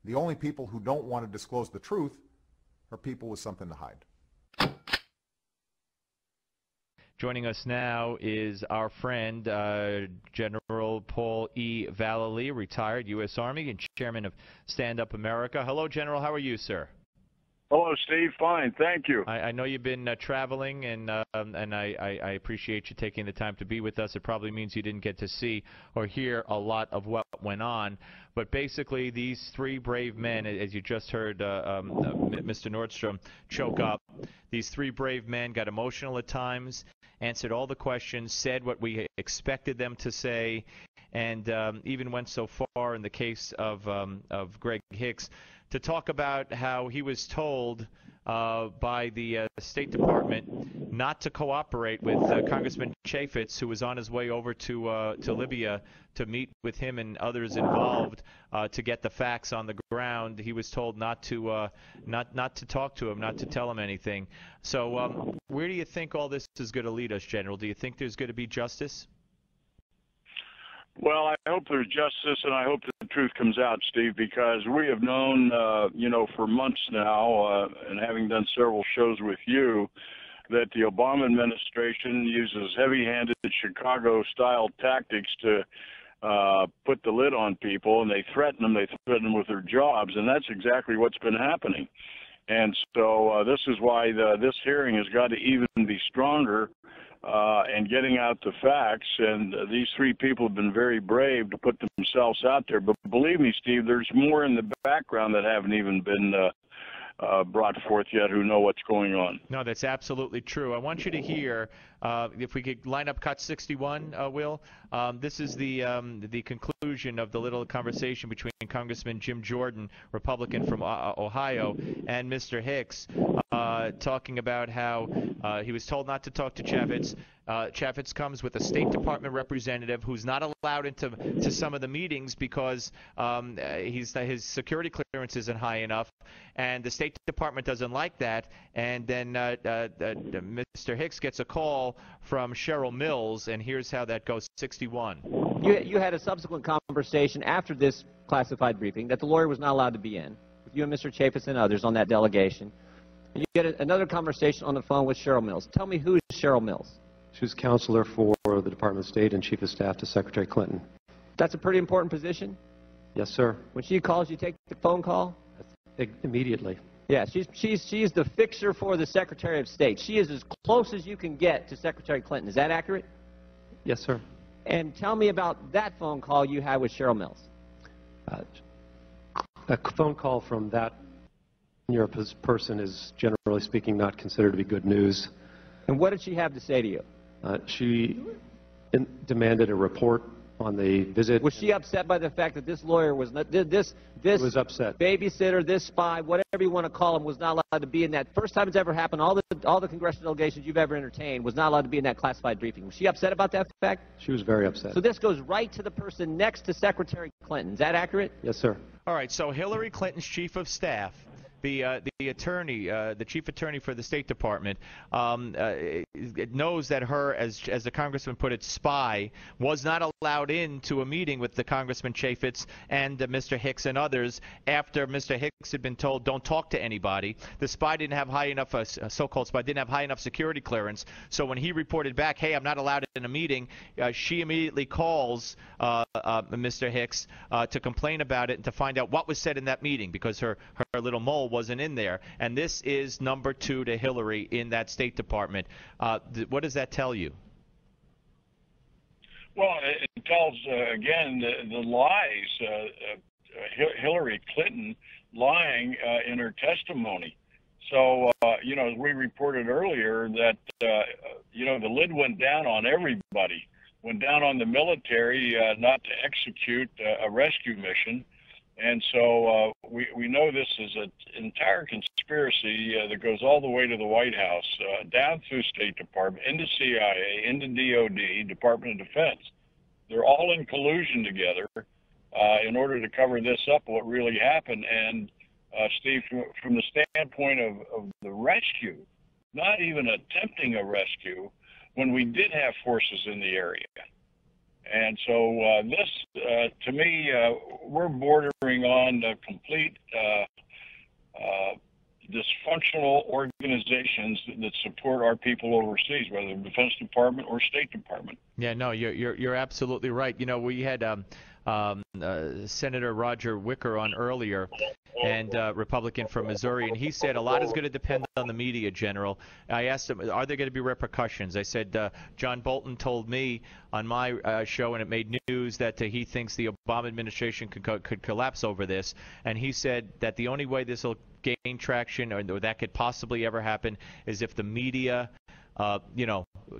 The only people who don't want to disclose the truth are people with something to hide. Joining us now is our friend, General Paul E. Vallely, retired U.S. Army and chairman of Stand Up America. Hello, General. How are you, sir? Hello, Steve. Fine, thank you. I know you've been traveling, and I appreciate you taking the time to be with us. It probably means you didn't get to see or hear a lot of what went on. But basically, these three brave men, as you just heard Mr. Nordstrom choke up, these three brave men got emotional at times, answered all the questions, said what we expected them to say, and even went so far in the case of Greg Hicks to talk about how he was told by the State Department not to cooperate with Congressman Chaffetz, who was on his way over to Libya to meet with him and others involved to get the facts on the ground. He was told not to talk to him, not to tell him anything. So where do you think all this is going to lead us, General? Do you think there's going to be justice? Well, I hope there's justice, and I hope the truth comes out, Steve, because we have known, for months now, and having done several shows with you, that the Obama administration uses heavy-handed Chicago-style tactics to put the lid on people, and they threaten them. They threaten them with their jobs, and that's exactly what's been happening. And so this is why this hearing has got to even be stronger. And getting out the facts, and these three people have been very brave to put themselves out there. But believe me, Steve, there's more in the background that haven't even been brought forth yet who know what's going on. No, that's absolutely true. I want you to hear, if we could line up cut 61, Will. This is the conclusion of the little conversation between Congressman Jim Jordan, Republican from Ohio, and Mr. Hicks, talking about how he was told not to talk to Chaffetz. Chaffetz comes with a State Department representative who's not allowed into some of the meetings because his security clearance isn't high enough, and the State Department doesn't like that. And then Mr. Hicks gets a call from Cheryl Mills, and here's how that goes. 61. You had a subsequent conversation after this classified briefing that the lawyer was not allowed to be in, with you and Mr. Chaffetz and others on that delegation. And you get another conversation on the phone with Cheryl Mills. Tell me, who is Cheryl Mills? She was counselor for the Department of State and Chief of Staff to Secretary Clinton. That's a pretty important position? Yes, sir. When she calls, you take the phone call? Immediately. Yeah, she's the fixer for the Secretary of State. She is as close as you can get to Secretary Clinton. Is that accurate? Yes, sir. And tell me about that phone call you had with Cheryl Mills. A phone call from that person is, generally speaking, not considered to be good news. And what did she have to say to you? She demanded a report on the visit. Was she upset by the fact that this lawyer was not, this was upset. Babysitter, this spy, whatever you want to call him, was not allowed to be in that? First time it's ever happened, all the congressional delegations you've ever entertained was not allowed to be in that classified briefing. Was she upset about that fact? She was very upset. So this goes right to the person next to Secretary Clinton. Is that accurate? Yes, sir. All right, so Hillary Clinton's chief of staff, the attorney, the chief attorney for the State Department, knows that her, as the congressman put it, spy, was not allowed into a meeting with the Congressman Chaffetz and Mr. Hicks and others after Mr. Hicks had been told don't talk to anybody. The spy didn't have high enough, so-called spy didn't have high enough security clearance. So when he reported back, hey, I'm not allowed in a meeting, she immediately calls Mr. Hicks to complain about it and to find out what was said in that meeting, because her little mole wasn't in there. And this is number 2 to Hillary in that State Department. What does that tell you? Well, it tells, again, the lies. Hillary Clinton lying in her testimony. So, as we reported earlier, that, the lid went down on everybody, went down on the military not to execute a rescue mission. And so we know this is an entire conspiracy that goes all the way to the White House, down through State Department, into CIA, into DOD, Department of Defense. They're all in collusion together in order to cover this up, what really happened. And, Steve, from the standpoint of the rescue, not even attempting a rescue, when we did have forces in the area. And so this, to me, we're bordering on complete dysfunctional organizations that support our people overseas, whether the Defense Department or State Department. Yeah, no, you're absolutely right. You know, we had Senator Roger Wicker on earlier, and Republican from Missouri, and he said a lot is going to depend on the media, General. I asked him, are there going to be repercussions? I said, John Bolton told me on my show, and it made news, that he thinks the Obama administration could collapse over this, and he said that the only way this will gain traction, or that could possibly ever happen, is if the media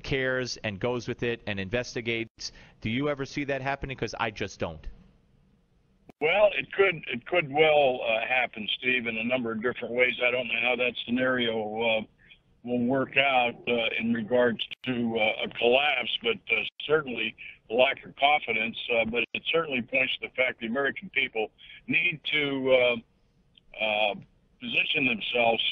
cares and goes with it and investigates. Do you ever see that happening? Because I just don't. Well, it could well happen, Steve, in a number of different ways. I don't know how that scenario will work out in regards to a collapse, but certainly a lack of confidence. But it certainly points to the fact the American people need to position themselves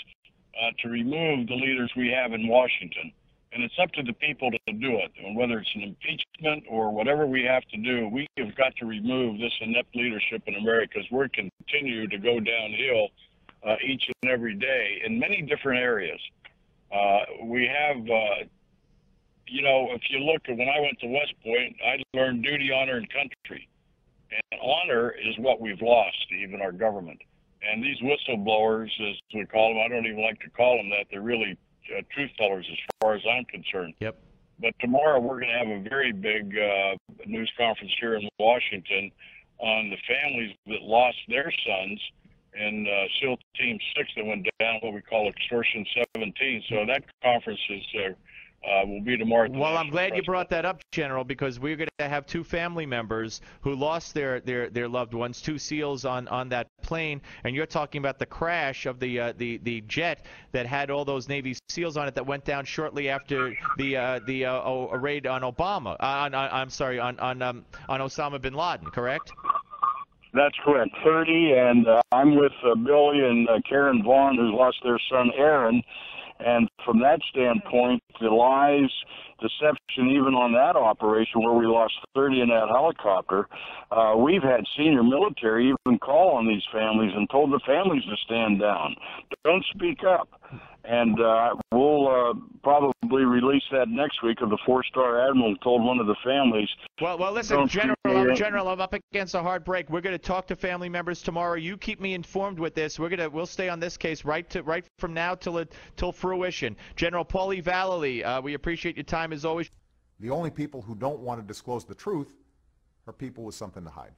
to remove the leaders we have in Washington. And it's up to the people to do it. And whether it's an impeachment or whatever we have to do, we have got to remove this inept leadership in America, as we're continue to go downhill each and every day in many different areas. We have, if you look at when I went to West Point, I learned duty, honor, and country. And honor is what we've lost, even our government. And these whistleblowers, as we call them, I don't even like to call them that. They're really truth tellers as far as I'm concerned. Yep. But tomorrow we're going to have a very big news conference here in Washington on the families that lost their sons in SEAL Team 6 that went down, what we call Extortion 17. So that conference will be tomorrow. Well, I'm glad you brought that up, General, because we're going to have two family members who lost their loved ones, two SEALs on that plane, and you're talking about the crash of the jet that had all those Navy SEAls on it that went down shortly after the raid on Obama. On Osama bin Laden, correct? That's correct. 30, and I'm with Billy and Karen Vaughn, who lost their son Aaron. And from that standpoint, the lies, deception, even on that operation where we lost 30 in that helicopter, we've had senior military even call on these families and told the families to stand down. Don't speak up. And we'll probably release that next week of the four-star admiral told one of the families. Well, listen, General, I'm up against a hard break. We're going to talk to family members tomorrow. You keep me informed with this. We'll stay on this case right from now till fruition. General Paulie Vallely, we appreciate your time as always. The only people who don't want to disclose the truth are people with something to hide.